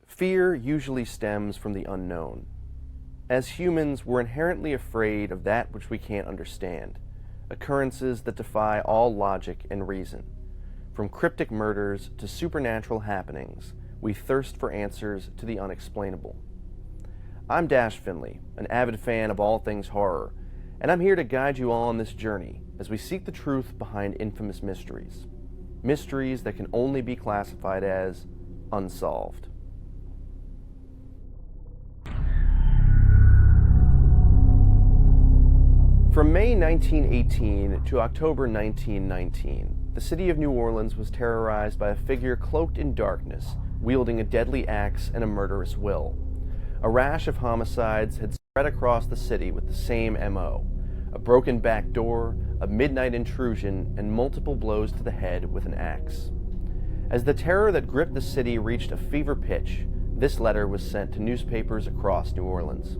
Fear usually stems from the unknown. As humans, we're inherently afraid of that which we can't understand, occurrences that defy all logic and reason. From cryptic murders to supernatural happenings, we thirst for answers to the unexplainable. I'm Dash Finley, an avid fan of all things horror, and I'm here to guide you all on this journey as we seek the truth behind infamous mysteries. Mysteries that can only be classified as unsolved. From May 1918 to October 1919, the city of New Orleans was terrorized by a figure cloaked in darkness, wielding a deadly axe and a murderous will. A rash of homicides had spread across the city with the same MO: a broken back door, a midnight intrusion, and multiple blows to the head with an axe. As the terror that gripped the city reached a fever pitch, this letter was sent to newspapers across New Orleans.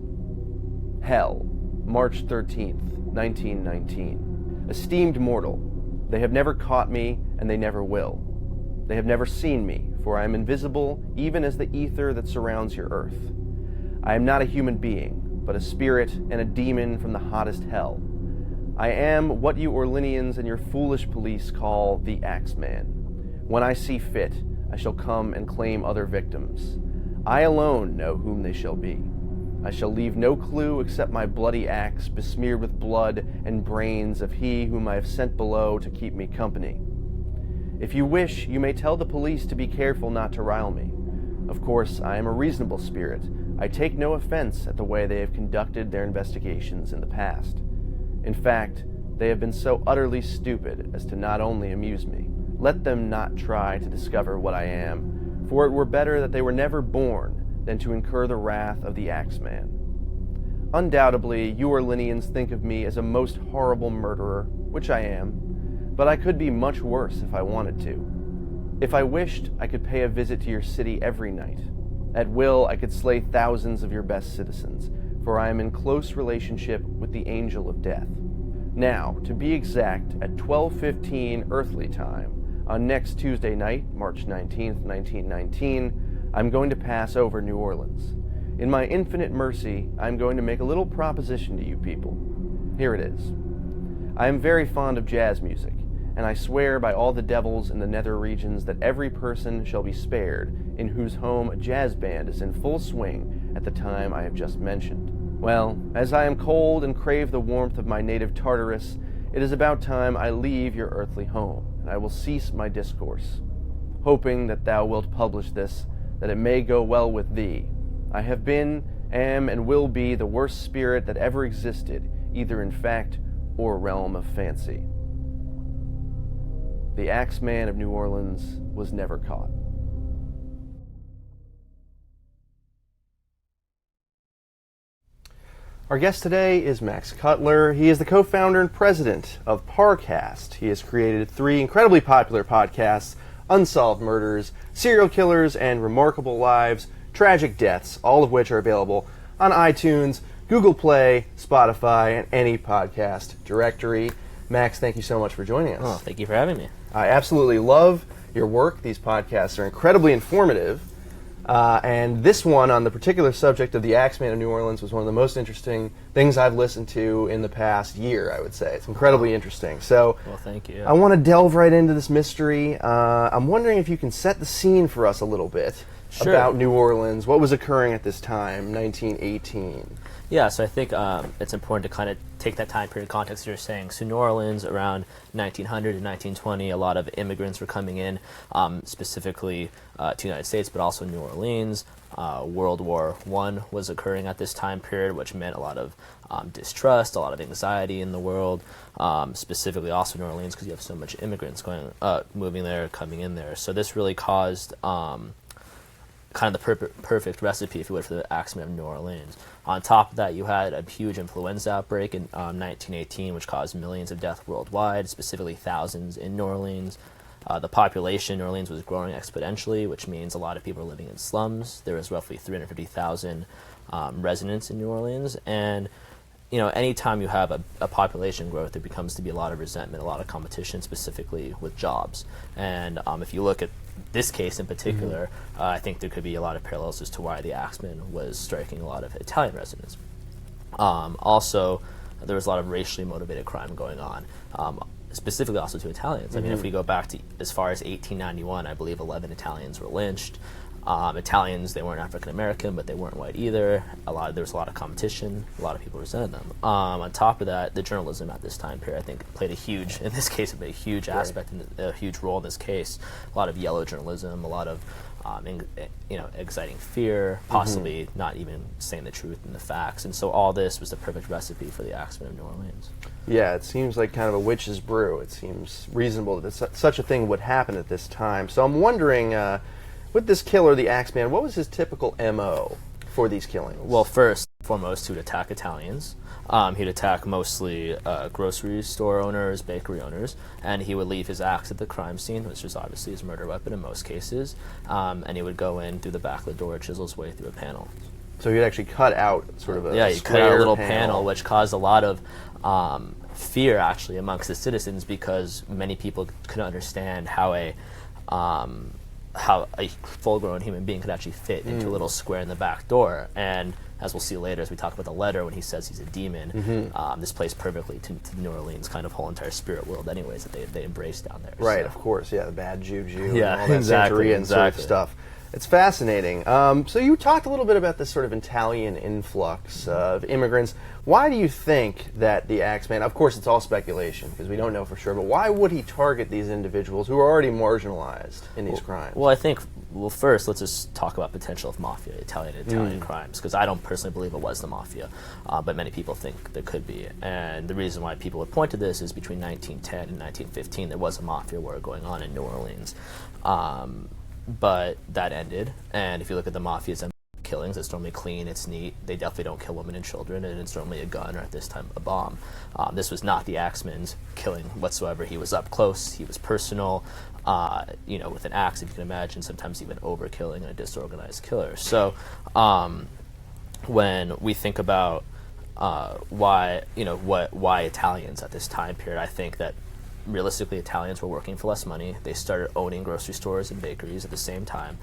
Hell, March 13th, 1919. Esteemed mortal, they have never caught me, and they never will. They have never seen me, for I am invisible even as the ether that surrounds your earth. I am not a human being, but a spirit and a demon from the hottest hell. I am what you Orleanians and your foolish police call the Axeman. When I see fit, I shall come and claim other victims. I alone know whom they shall be. I shall leave no clue except my bloody axe besmeared with blood and brains of he whom I have sent below to keep me company. If you wish, you may tell the police to be careful not to rile me. Of course, I am a reasonable spirit. I take no offense at the way they have conducted their investigations in the past. In fact, they have been so utterly stupid as to not only amuse me. Let them not try to discover what I am, for it were better that they were never born than to incur the wrath of the Axeman. Undoubtedly, you Orleanians think of me as a most horrible murderer, which I am, but I could be much worse if I wanted to. If I wished, I could pay a visit to your city every night. At will, I could slay thousands of your best citizens, for I am in close relationship with the angel of death. Now, to be exact, at 12:15 earthly time, on next Tuesday night, March 19th, 1919, I'm going to pass over New Orleans. In my infinite mercy, I'm going to make a little proposition to you people. Here it is. I am very fond of jazz music, and I swear by all the devils in the nether regions that every person shall be spared in whose home a jazz band is in full swing at the time I have just mentioned. Well, as I am cold and crave the warmth of my native Tartarus, it is about time I leave your earthly home, and I will cease my discourse. Hoping that thou wilt publish this, that it may go well with thee. I have been, am, and will be the worst spirit that ever existed, either in fact or realm of fancy. The Axeman of New Orleans was never caught. Our guest today is Max Cutler. He is the co-founder and president of Parcast. He has created 3 incredibly popular podcasts: Unsolved Murders, Serial Killers, and Remarkable Lives, Tragic Deaths, all of which are available on iTunes, Google Play, Spotify, and any podcast directory. Max, thank you so much for joining us. Oh, thank you for having me. I absolutely love your work. These podcasts are incredibly informative. And this one on the particular subject of the Axeman of New Orleans was one of the most interesting things I've listened to in the past year, I would say. It's incredibly interesting. So, well, thank you. I want to delve right into this mystery. I'm wondering if you can set the scene for us a little bit about New Orleans. What was occurring at this time, 1918? Yeah, so I think it's important to kind of take that time period context you're saying. So New Orleans, around 1900 to 1920, a lot of immigrants were coming in, specifically to the United States, but also New Orleans. World War I was occurring at this time period, which meant a lot of distrust, a lot of anxiety in the world, specifically also New Orleans because you have so much immigrants moving there, coming in there. So this really caused kind of the perfect recipe, if you would, for the Axeman of New Orleans. On top of that, you had a huge influenza outbreak in 1918, which caused millions of deaths worldwide, specifically thousands in New Orleans. The population in New Orleans was growing exponentially, which means a lot of people were living in slums. There was roughly 350,000 residents in New Orleans, and anytime you have a population growth, there becomes to be a lot of resentment, a lot of competition, specifically with jobs. And if you look at this case in particular, I think there could be a lot of parallels as to why the Axeman was striking a lot of Italian residents. Also, there was a lot of racially motivated crime going on, specifically also to Italians. I mean, if we go back to as far as 1891, I believe 11 Italians were lynched. Italians, they weren't African American, but they weren't white either. There was a lot of competition. A lot of people resented them. On top of that, the journalism at this time period, I think, played a huge aspect, a huge role in this case. A lot of yellow journalism, a lot of exciting fear, possibly not even saying the truth and the facts. And so all this was the perfect recipe for the Axeman of New Orleans. Yeah, it seems like kind of a witch's brew. It seems reasonable that such a thing would happen at this time. So I'm wondering, with this killer, the Axeman, what was his typical MO for these killings? Well, first and foremost, he would attack Italians. He'd attack mostly grocery store owners, bakery owners, and he would leave his axe at the crime scene, which was obviously his murder weapon in most cases, and he would go in through the back of the door, chisel his way through a panel. So he'd actually cut out sort of a he cut out a little panel, panel, which caused a lot of fear, actually, amongst the citizens, because many people couldn't understand how a full-grown human being could actually fit into a little square in the back door. And as we'll see later, as we talk about the letter, when he says he's a demon, this plays perfectly to New Orleans' kind of whole entire spirit world anyways that they embrace down there. Right, so. of course, yeah, the bad juju Yeah, and all that exactly, Santeria and sort of stuff. It's fascinating. So you talked a little bit about this sort of Italian influx of immigrants. Why do you think that the Axeman, of course it's all speculation because we don't know for sure, but why would he target these individuals who are already marginalized in these crimes? Well, I think, first let's just talk about potential of mafia, Italian crimes, because I don't personally believe it was the mafia, but many people think there could be. And the reason why people would point to this is between 1910 and 1915 there was a mafia war going on in New Orleans. But that ended, and if you look at the mafia's killings, it's normally clean, it's neat, they definitely don't kill women and children, and it's normally a gun, or at this time, a bomb. This was not the Axeman's killing whatsoever. He was up close, he was personal, with an axe, if you can imagine, sometimes even overkilling and a disorganized killer. So when we think about why Italians at this time period, I think that realistically, Italians were working for less money. They started owning grocery stores and bakeries at the same time,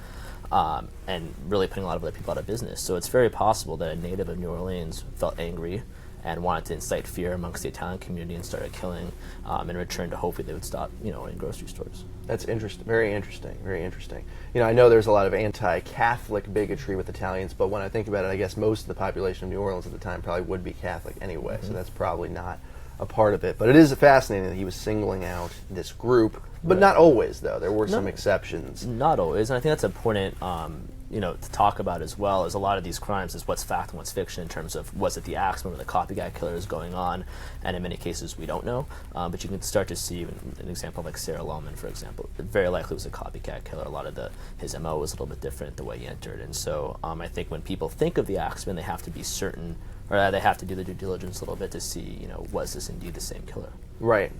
and really putting a lot of other people out of business. So it's very possible that a native of New Orleans felt angry and wanted to incite fear amongst the Italian community and started killing, in return to hopefully they would stop, owning grocery stores. That's interesting. Very interesting. Very interesting. I know there's a lot of anti-Catholic bigotry with Italians, but when I think about it, I guess most of the population of New Orleans at the time probably would be Catholic anyway, so that's probably not a part of it. But it is fascinating that he was singling out this group, but not always, though. There were some exceptions. Not always, and I think that's important, to talk about as well, is a lot of these crimes is what's fact and what's fiction in terms of was it the Axeman or the copycat killer is going on, and in many cases we don't know, but you can start to see an example like Sarah Lohman, for example. It very likely was a copycat killer. A lot of his MO was a little bit different the way he entered, and so I think when people think of the Axeman, they have to be certain, or they have to do the due diligence a little bit to see, was this indeed the same killer? Right.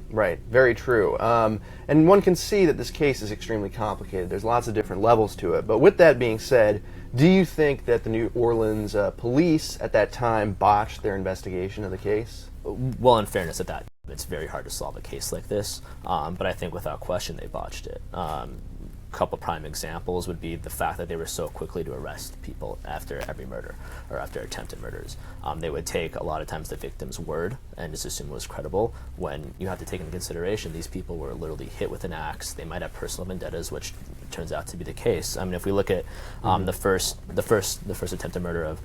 Very true. And one can see that this case is extremely complicated. There's lots of different levels to it. But with that being said, do you think that the New Orleans police at that time botched their investigation of the case? Well, in fairness, it's very hard to solve a case like this, but I think without question they botched it. Couple prime examples would be the fact that they were so quickly to arrest people after every murder or after attempted murders. They would take a lot of times the victim's word and just assume it was credible, when you have to take into consideration these people were literally hit with an axe. They might have personal vendettas, which turns out to be the case. I mean, if we look at the first attempted murder of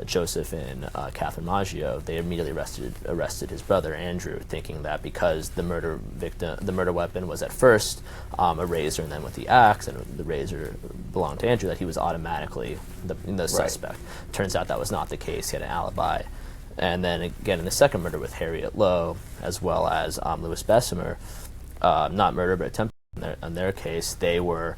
Joseph and Catherine Maggio, they immediately arrested his brother Andrew, thinking that because the murder weapon was at first a razor, and then with the axe, and the razor belonged to Andrew, that he was automatically the suspect. Turns out that was not the case. He had an alibi. And then again in the second murder with Harriet Lowe, as well as Louis Bessemer, not murder but attempted in their case, they were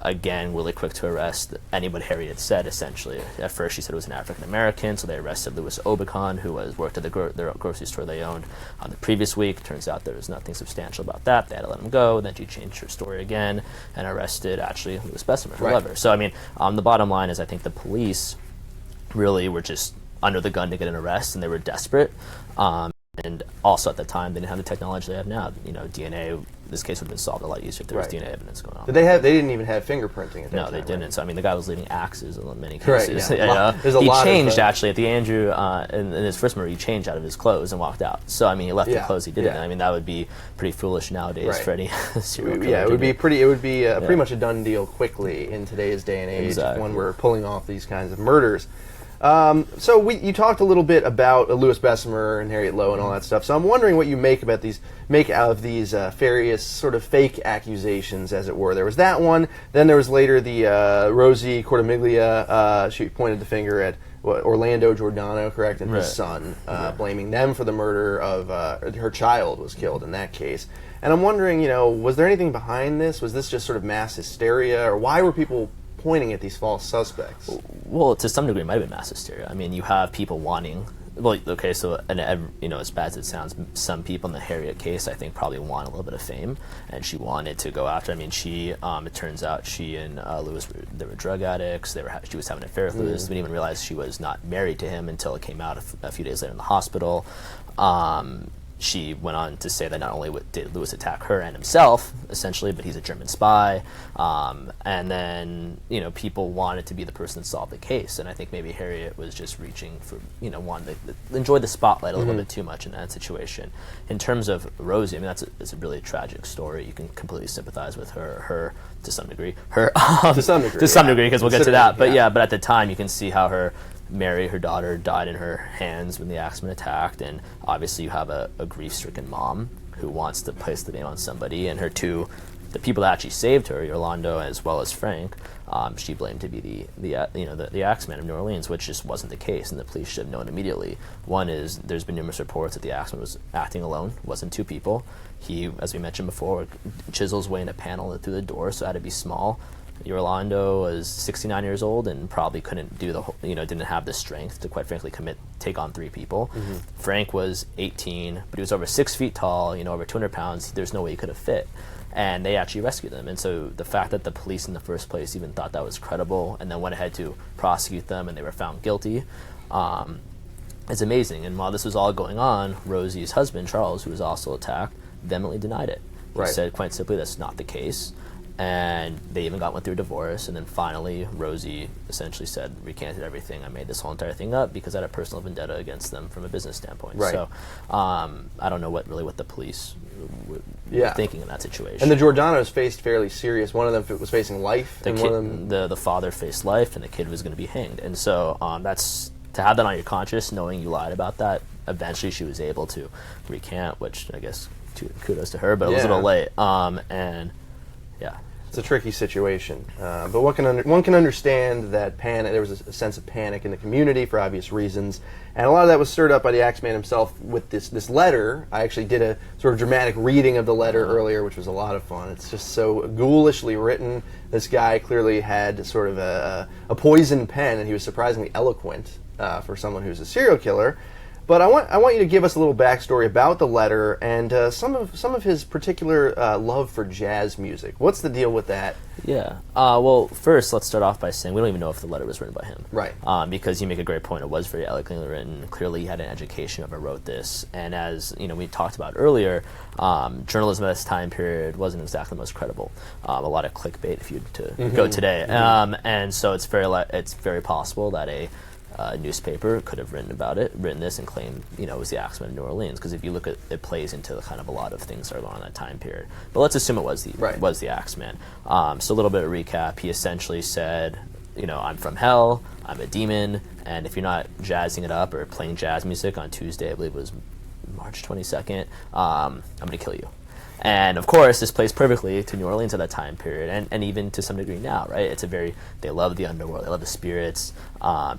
again, really quick to arrest anybody Harriet said, essentially. At first, she said it was an African-American, so they arrested Louis Obicon, who worked at the grocery store they owned on the previous week. Turns out there was nothing substantial about that. They had to let him go. Then she changed her story again and arrested, actually, Louis Bessemer, her lover. So, I mean, the bottom line is I think the police really were just under the gun to get an arrest, and they were desperate. And also at the time, they didn't have the technology they have now. You know, DNA, this case would have been solved a lot easier if there was DNA evidence going on. Did they have? They didn't even have fingerprinting at that time. No, they didn't. Right? So I mean, the guy was leading axes in many cases. Right, yeah. There's a he lot changed of, actually at the Andrew in his first murder. He changed out of his clothes and walked out. So I mean, he left the clothes he did it. I mean, that would be pretty foolish nowadays for any serial killer. Yeah, it would be pretty. It would be pretty much a done deal quickly in today's day and age when we're pulling off these kinds of murders. So you talked a little bit about Louis Bessemer and Harriet Lowe and all that stuff. So I'm wondering what you make out of these various sort of fake accusations, as it were. There was that one. Then there was later the Rosie Cortimiglia. She pointed the finger at Orlando Giordano, correct, and his son, blaming them for the murder of her child was killed in that case. And I'm wondering, was there anything behind this? Was this just sort of mass hysteria, or why were people pointing at these false suspects? Well, to some degree, it might have been mass hysteria. I mean, you have people wanting. Well, okay, so as bad as it sounds, some people in the Harriet case, I think, probably want a little bit of fame, and she wanted to go after. I mean, it turns out she and Louis they were drug addicts. She was having an affair with Louis. Didn't even realize she was not married to him until it came out a few days later in the hospital. She went on to say that not only did Louis attack her and himself, essentially, but he's a German spy. And then, people wanted to be the person that solved the case. And I think maybe Harriet was just reaching for, wanted to enjoy the spotlight a little bit too much in that situation. In terms of Rosie, I mean, it's a really tragic story. You can completely sympathize with her to some degree. To some degree, because we'll get to that. But but at the time, you can see how Mary, her daughter, died in her hands when the Axeman attacked, and obviously you have a grief-stricken mom who wants to place the blame on somebody, and the people that actually saved her, Orlando as well as Frank, she blamed to be the Axeman of New Orleans, which just wasn't the case, and the police should have known immediately. One is there's been numerous reports that the Axeman was acting alone, wasn't two people. He, as we mentioned before, chisels way in a panel through the door, so it had to be small. Orlando was 69 years old and probably couldn't do didn't have the strength to, quite frankly, take on three people. Frank was 18, but he was over 6 feet tall, over 200 pounds. There's no way he could have fit. And they actually rescued them. And so the fact that the police in the first place even thought that was credible and then went ahead to prosecute them and they were found guilty is amazing. And while this was all going on, Rosie's husband, Charles, who was also attacked, vehemently denied it. He said quite simply that's not the case. And they even went through a divorce, and then finally Rosie essentially recanted everything. I made this whole entire thing up because I had a personal vendetta against them from a business standpoint. So I don't know what the police were thinking in that situation. And the Giordanos faced fairly serious. One of them was facing life, one of them, the father faced life, and the kid was going to be hanged. And so that's to have that on your conscience, knowing you lied about that. Eventually, she was able to recant, which I guess kudos to her, but it was a little late. It's a tricky situation, but one can understand that there was a sense of panic in the community for obvious reasons, and a lot of that was stirred up by the Axeman himself with this letter. I actually did a sort of dramatic reading of the letter earlier, which was a lot of fun. It's just so ghoulishly written. This guy clearly had sort of a poison pen, and he was surprisingly eloquent for someone who's a serial killer. But I want you to give us a little backstory about the letter and some of his particular love for jazz music. What's the deal with that? Yeah. Well, first, let's start off by saying we don't even know if the letter was written by him. Right. Because you make a great point. It was very eloquently written. Clearly, he had an education whoever wrote this. And as we talked about earlier, journalism at this time period wasn't exactly the most credible. A lot of clickbait, if you to go today. And so it's very possible that a newspaper could have written this and claimed, it was the Axeman of New Orleans, because if you look at it, plays into kind of a lot of things that are going on in that time period. But let's assume it was the Axeman. So a little bit of recap. He essentially said, I'm from hell, I'm a demon, and if you're not jazzing it up or playing jazz music on Tuesday, I believe it was March 22nd, I'm going to kill you. And of course, this plays perfectly to New Orleans at that time period, and even to some degree now, right? They love the underworld, they love the spirits.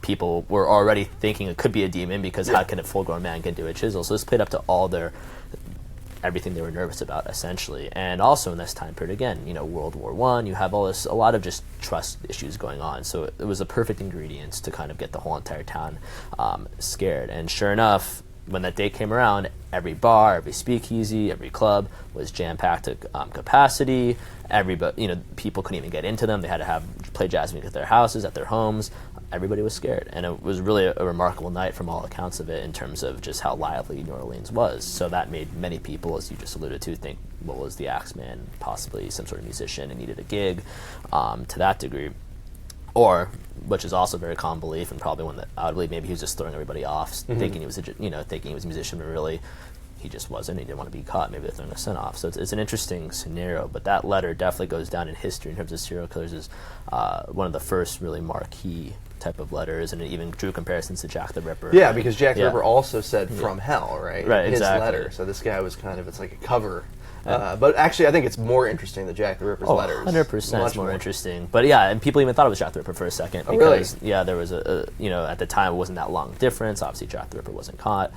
People were already thinking it could be a demon because how can a full-grown man get into a chisel? So this played up to all their everything they were nervous about, essentially. And also in this time period, again, World War I, you have a lot of just trust issues going on. So it was a perfect ingredients to kind of get the whole entire town scared. And sure enough, when that date came around, every bar, every speakeasy, every club was jam-packed to capacity. Everybody, people couldn't even get into them. They had to play jazz music at their houses, at their homes. Everybody was scared, and it was really a remarkable night from all accounts of it in terms of just how lively New Orleans was. So that made many people, as you just alluded to, think, well, was the Axeman possibly some sort of musician and needed a gig to that degree? Or, which is also a very common belief, and probably one that I would believe maybe he was just throwing everybody off, thinking he was thinking he was a musician, but really he just wasn't. He didn't want to be caught. Maybe they're throwing a son off. So it's an interesting scenario. But that letter definitely goes down in history in terms of serial killers as one of the first really marquee type of letters, and it even drew comparisons to Jack the Ripper. Yeah, because Jack the Ripper also said "from hell," right? Right, in his exactly. letter. So this guy was it's like a cover. But actually, I think it's more interesting than Jack the Ripper's letters. 100% it's more interesting. But yeah, and people even thought it was Jack the Ripper for a second. Because, there was at the time, it wasn't that long difference. Obviously, Jack the Ripper wasn't caught.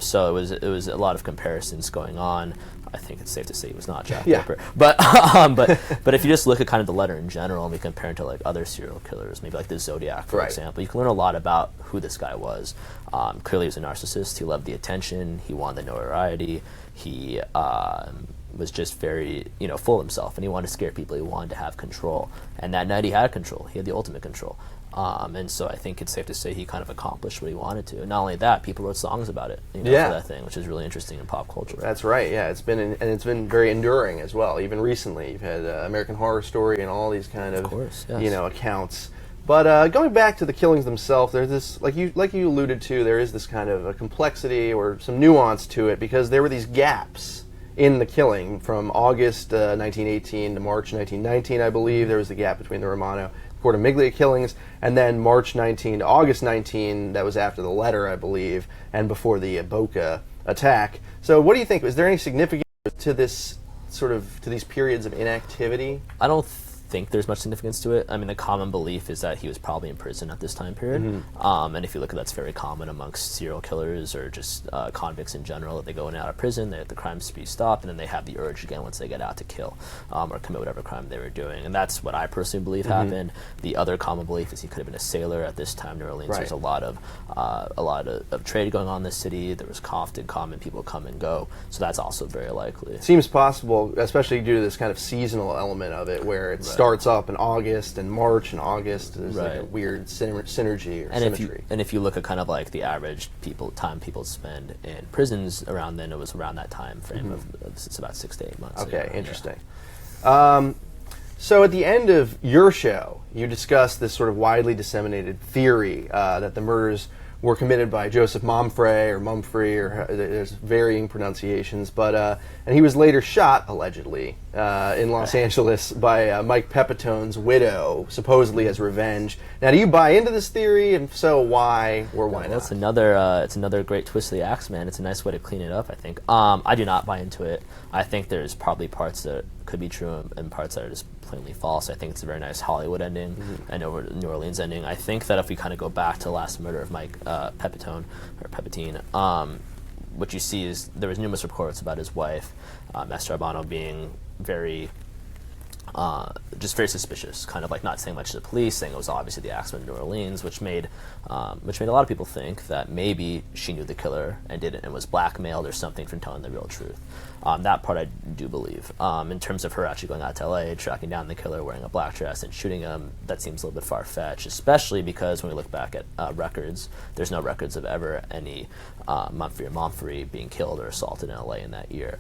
So it was a lot of comparisons going on. I think it's safe to say he was not Jack the Ripper. But if you just look at kind of the letter in general and we compare it to like other serial killers, maybe like the Zodiac, for example, you can learn a lot about who this guy was. Clearly, he was a narcissist. He loved the attention. He wanted the notoriety. He was just very, full of himself, and he wanted to scare people. He wanted to have control. And that night he had control. He had the ultimate control. And so I think it's safe to say he kind of accomplished what he wanted to. And not only that, people wrote songs about it, for that thing, which is really interesting in pop culture. That's right. Yeah, it's been very enduring as well. Even recently, you've had American Horror Story and all these kind of accounts. But going back to the killings themselves, there's this, like you alluded to, there is this kind of a complexity or some nuance to it, because there were these gaps in the killing from August 1918 to March 1919, I believe. There was the gap between the Romano Cortimiglia killings, and then March 19 to August 19, that was after the letter, I believe, and before the Boca attack. So what do you think? Is there any significance to this to these periods of inactivity? I don't think there's much significance to it. I mean, the common belief is that he was probably in prison at this time period. And if you look at that's very common amongst serial killers or just convicts in general, that they go in and out of prison, they let the crime spree stop, and then they have the urge again once they get out to kill or commit whatever crime they were doing. And that's what I personally believe happened. The other common belief is he could have been a sailor at this time. New Orleans, there's a lot of trade going on in the city. There was often common people come and go, so that's also very likely. It seems possible, especially due to this kind of seasonal element of it, where it starts up in August and March and August. There's like a weird synergy or symmetry. If you look at kind of like the average time people spend in prisons around then, it was around that time frame of it's about 6 to 8 months. Okay, interesting. So at the end of your show, you discussed this sort of widely disseminated theory that the murders were committed by Joseph Momfrey or Mumfrey, or there's varying pronunciations, but and he was later shot, allegedly, in Los Angeles by Mike Pepitone's widow, supposedly as revenge. Now, do you buy into this theory, and if so, why or why not? That's it's another great twist of the Axeman. It's a nice way to clean it up, I think. I do not buy into it. I think there's probably parts that could be true and parts that are just plainly false. I think it's a very nice Hollywood ending and over New Orleans ending. I think that if we kind of go back to the last murder of Mike Pepitone, what you see is there was numerous reports about his wife, Esther Albano, being very just very suspicious, kind of like not saying much to the police, saying it was obviously the Axeman in New Orleans, which made a lot of people think that maybe she knew the killer and didn't and was blackmailed or something from telling the real truth. That part I do believe. In terms of her actually going out to LA, tracking down the killer, wearing a black dress and shooting him, that seems a little bit far-fetched, especially because when we look back at records, there's no records of ever any Mumfrey or Momfrey being killed or assaulted in LA in that year.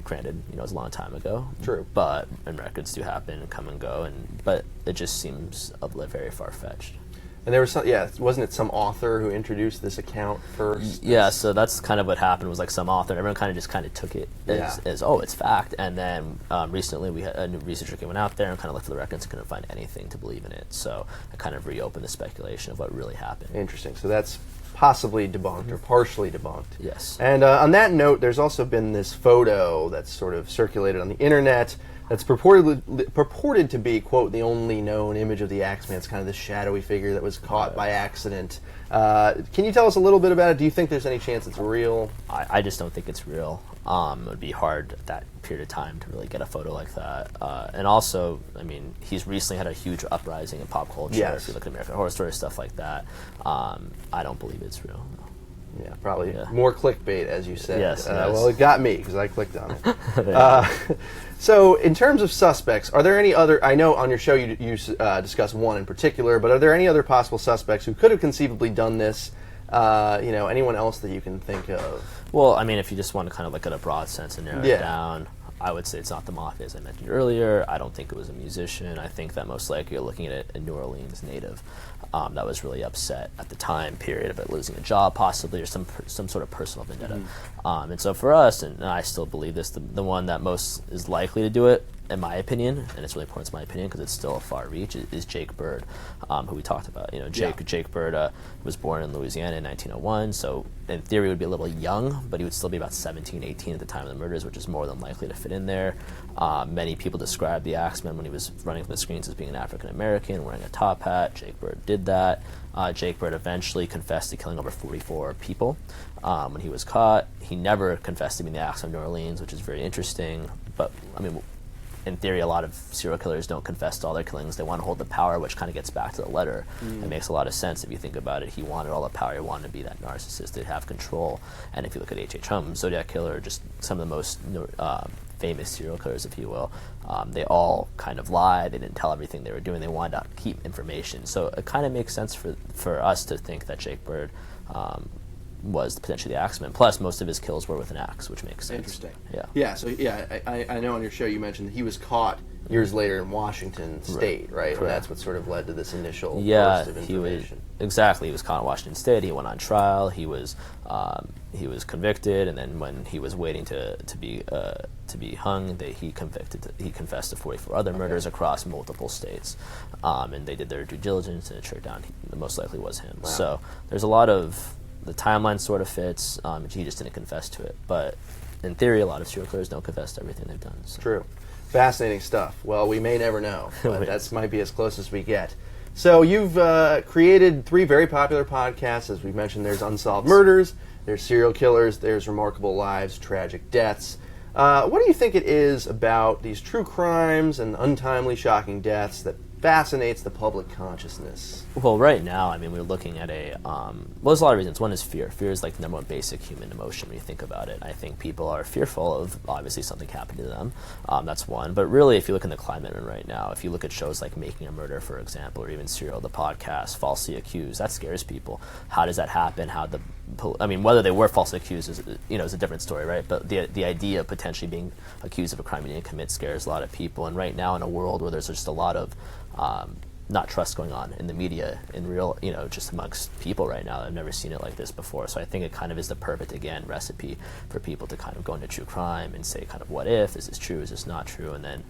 Granted, it was a long time ago. True. But and records do happen and come and go, but it just seems very far-fetched. And there was wasn't it some author who introduced this account first? Yeah, so that's kind of what happened, was like some author, everyone kind of took it as oh, it's fact. And then recently we had a new researcher went out there and kind of looked at the records and couldn't find anything to believe in it. So I kind of reopened the speculation of what really happened. Interesting. So that's possibly debunked or partially debunked. Yes. And on that note, there's also been this photo that's sort of circulated on the internet That's purported to be, quote, the only known image of the Axeman. It's kind of this shadowy figure that was caught by accident. Can you tell us a little bit about it? Do you think there's any chance it's real? I just don't think it's real. It would be hard at that period of time to really get a photo like that. And also, I mean, he's recently had a huge uprising in pop culture. Yes. If you look at American Horror Story, stuff like that. I don't believe it's real. No. Yeah, probably more clickbait, as you said. Yes, yes. Well, it got me because I clicked on it. So, in terms of suspects, are there any other? I know on your show you discuss one in particular, but are there any other possible suspects who could have conceivably done this? Anyone else that you can think of? Well, I mean, if you just want to kind of look at a broad sense and narrow it down, I would say it's not the mafia, as I mentioned earlier. I don't think it was a musician. I think that most likely you're looking at a New Orleans native that was really upset at the time period about losing a job, possibly, or some sort of personal vendetta. And so for us, and I still believe this, the one that most is likely to do it, in my opinion, and it's really important to my opinion because it's still a far reach, is Jake Bird, who we talked about. You know, Jake Bird was born in Louisiana in 1901, so in theory would be a little young, but he would still be about 17, 18 at the time of the murders, which is more than likely to fit in there. Many people describe the Axeman when he was running from the screens as being an African American, wearing a top hat. Jake Bird did that. Jake Bird eventually confessed to killing over 44 people when he was caught. He never confessed to being the Axeman of New Orleans, which is very interesting, but I mean, in theory, a lot of serial killers don't confess to all their killings. They want to hold the power, which kind of gets back to the letter. It makes a lot of sense if you think about it. He wanted all the power. He wanted to be that narcissist, to have control. And if you look at H.H. Holmes, Zodiac Killer, just some of the most famous serial killers, if you will, they all kind of lied. They didn't tell everything they were doing. They wanted to keep information. So it kind of makes sense for us to think that Jake Bird was potentially the Axeman. Plus, most of his kills were with an axe, which makes sense. Interesting. Yeah. Yeah. So I know on your show you mentioned that he was caught years later in Washington State, right? And that's what sort of led to this initial burst of information. He was caught in Washington State. He went on trial. He was convicted, and then when he was waiting to be hung, he confessed to 44 other murders across multiple states, and they did their due diligence, and it turned out it most likely was him. Wow. So there's a lot of the timeline sort of fits. He just didn't confess to it, but in theory, a lot of serial killers don't confess to everything they've done. So. True. Fascinating stuff. Well, we may never know, but that might be as close as we get. So you've created 3 very popular podcasts. As we mentioned, there's Unsolved Murders, there's Serial Killers, there's Remarkable Lives, Tragic Deaths. What do you think it is about these true crimes and untimely, shocking deaths that fascinates the public consciousness? Well, right now, I mean, we're looking at there's a lot of reasons. One is fear. Fear is like the number one basic human emotion when you think about it. I think people are fearful of, obviously, something happening to them. That's one. But really, if you look in the climate right now, if you look at shows like Making a Murder, for example, or even Serial, the podcast, Falsely Accused, that scares people. How does that happen? Whether they were falsely accused is a different story, right? But the idea of potentially being accused of a crime you didn't commit scares a lot of people. And right now, in a world where there's just a lot of not trust going on in the media, in real, just amongst people right now. I've never seen it like this before. So I think it kind of is the perfect, again, recipe for people to kind of go into true crime and say kind of, what if, is this true, is this not true? And then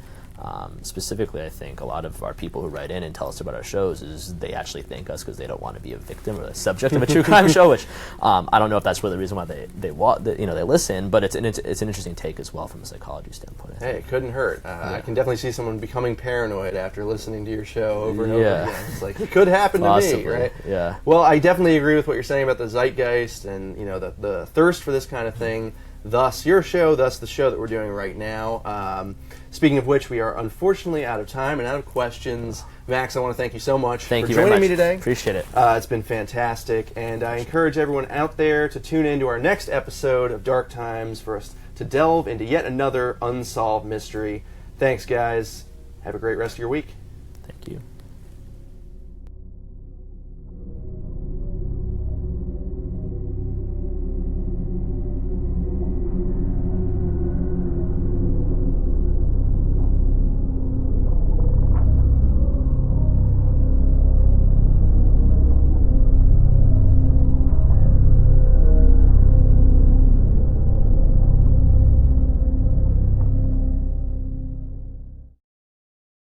specifically, I think a lot of our people who write in and tell us about our shows is they actually thank us because they don't want to be a victim or the subject of a true crime show, which I don't know if that's really the reason why they listen, but it's an interesting take as well from a psychology standpoint. Hey, it couldn't hurt. I can definitely see someone becoming paranoid after listening to your show over and over again. It's like, it could happen to me, right? Yeah. Well, I definitely agree with what you're saying about the zeitgeist and the thirst for this kind of thing. Thus your show, thus the show that we're doing right now. Speaking of which, we are unfortunately out of time and out of questions. Max, I want to thank you so much for joining me today. Appreciate it. It's been fantastic, and I encourage everyone out there to tune in to our next episode of Dark Times for us to delve into yet another unsolved mystery. Thanks, guys. Have a great rest of your week.